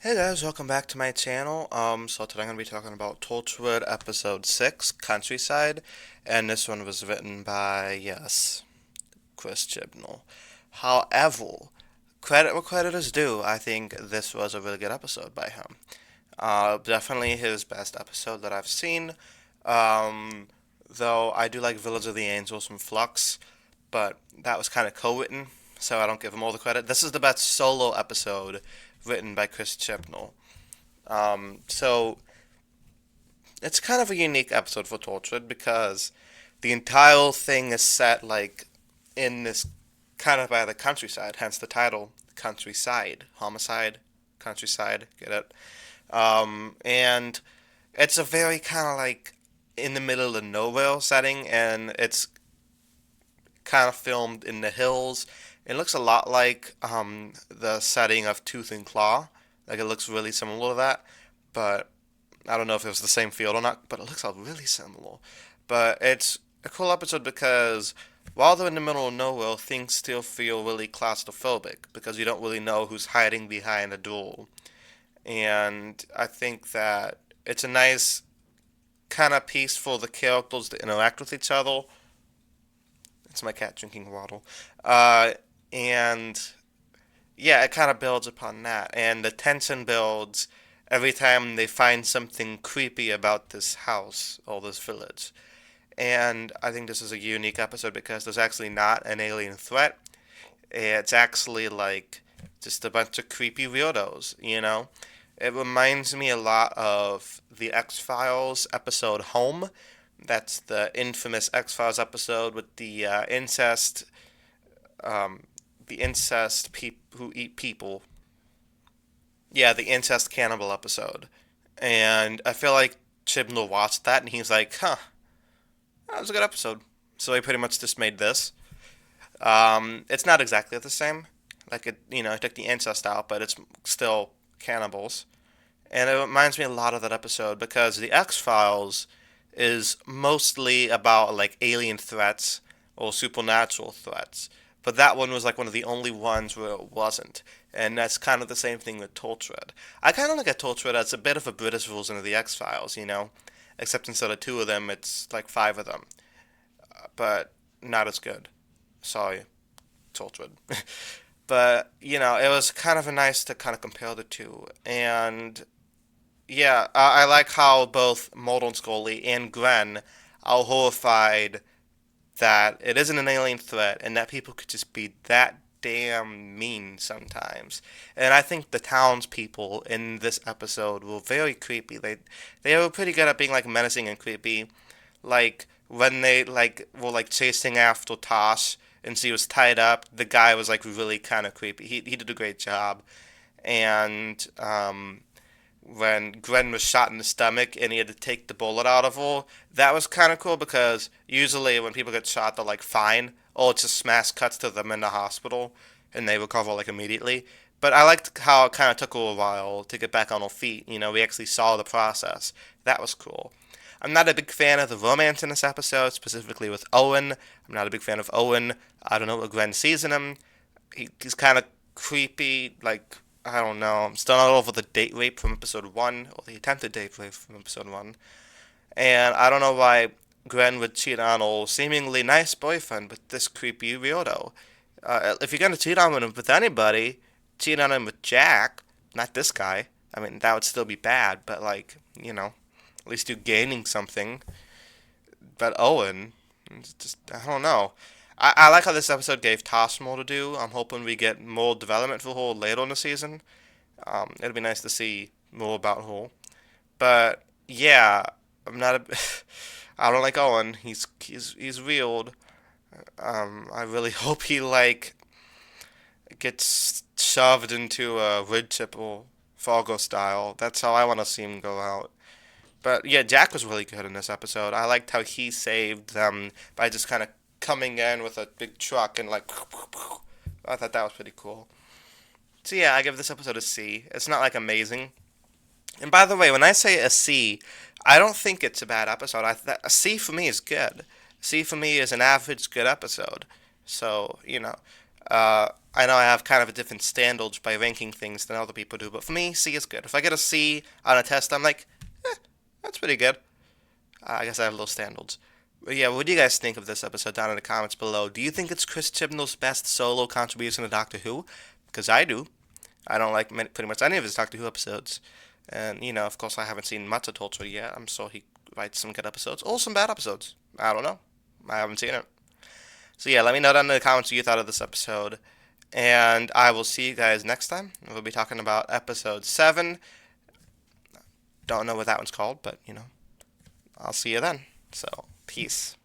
Hey guys, welcome back to my channel. So today I'm gonna be talking about Torchwood episode 6, Countryside, and this one was written by, yes, Chris Chibnall. However, credit where credit is due, I think this was a really good episode by him. Definitely his best episode that I've seen. Um, though I do like Village of the Angels from Flux, but that was kind of co-written, so I don't give him all the credit. This is the best solo episode written by Chris Chibnall. So it's kind of a unique episode for Torchwood because the entire thing is set like in this kind of by the countryside, hence the title, Countryside, homicide, countryside, get it? And it's a very kind of like in the middle of nowhere setting, and it's kind of filmed in the hills. It looks a lot like the setting of Tooth and Claw. Like it looks really similar to that, but I don't know if it was the same field or not. But it looks all really similar. But it's a cool episode because while they're in the middle of nowhere, things still feel really claustrophobic because you don't really know who's hiding behind a door. And I think that it's a nice kind of piece for the characters to interact with each other. It's my cat drinking water. Uh, and yeah, it kind of builds upon that. And the tension builds every time they find something creepy about this house or this village. And I think this is a unique episode because there's actually not an alien threat. It's actually like just a bunch of creepy weirdos, you know? It reminds me a lot of the X Files episode Home. That's the infamous X Files episode with um, the incest who eat people. Yeah, the incest cannibal episode. And I feel like Chibnall watched that and he's like, huh, that was a good episode. So he pretty much just made this. It's not exactly the same. Like it took the incest out, but it's still cannibals. And it reminds me a lot of that episode because the X Files is mostly about like alien threats or supernatural threats. But that one was like one of the only ones where it wasn't. And that's kind of the same thing with Torchwood. I kind of look at Torchwood as a bit of a British version of the X Files, you know? Except instead of two of them, it's like five of them. But not as good. Sorry, Torchwood. But, it was kind of nice to kind of compare the two. And yeah, I like how both Mulder Scully and Gwen are horrified that it isn't an alien threat and that people could just be that damn mean sometimes. And I think the townspeople in this episode were very creepy. They were pretty good at being like menacing and creepy. Like when they like were like chasing after Tosh and she was tied up, the guy was like really kind of creepy. He did a great job. And when Gwen was shot in the stomach and he had to take the bullet out of her. That was kind of cool because usually when people get shot, they're like fine. Oh, it's just smash cuts to them in the hospital and they recover like immediately. But I liked how it kind of took her a while to get back on her feet. We actually saw the process. That was cool. I'm not a big fan of the romance in this episode, specifically with Owen. I'm not a big fan of Owen. I don't know what Gwen sees in him. He's kind of creepy, like I don't know. I'm still not over the date rape from episode one, or the attempted date rape from episode one. And I don't know why Gwen would cheat on a seemingly nice boyfriend with this creepy weirdo. If you're gonna cheat on him with anybody, cheat on him with Jack, not this guy. I mean, that would still be bad, but like, at least you're gaining something. But Owen, it's just, I don't know. I like how this episode gave Tosh more to do. I'm hoping we get more development for her later in the season. It'd be nice to see more about her. But yeah, I'm not a. I don't like Owen. He's weird. I really hope he like gets shoved into a wood chip or Fargo style. That's how I want to see him go out. But yeah, Jack was really good in this episode. I liked how he saved them by just kind of coming in with a big truck and like. I thought that was pretty cool. So yeah, I give this episode a C. It's not like amazing. And by the way, when I say a C, I don't think it's a bad episode. A C for me is good. C for me is an average good episode. So I know I have kind of a different standards by ranking things than other people do, but for me, C is good. If I get a C on a test, I'm like, that's pretty good. I guess I have low standards. But yeah, what do you guys think of this episode down in the comments below? Do you think it's Chris Chibnall's best solo contribution to Doctor Who? Because I do. I don't like pretty much any of his Doctor Who episodes. And, of course, I haven't seen much of Torchwood yet. I'm sure he writes some good episodes or some bad episodes. I don't know. I haven't seen it. So yeah, let me know down in the comments what you thought of this episode. And I will see you guys next time. We'll be talking about episode 7. Don't know what that one's called, but, I'll see you then. So, peace.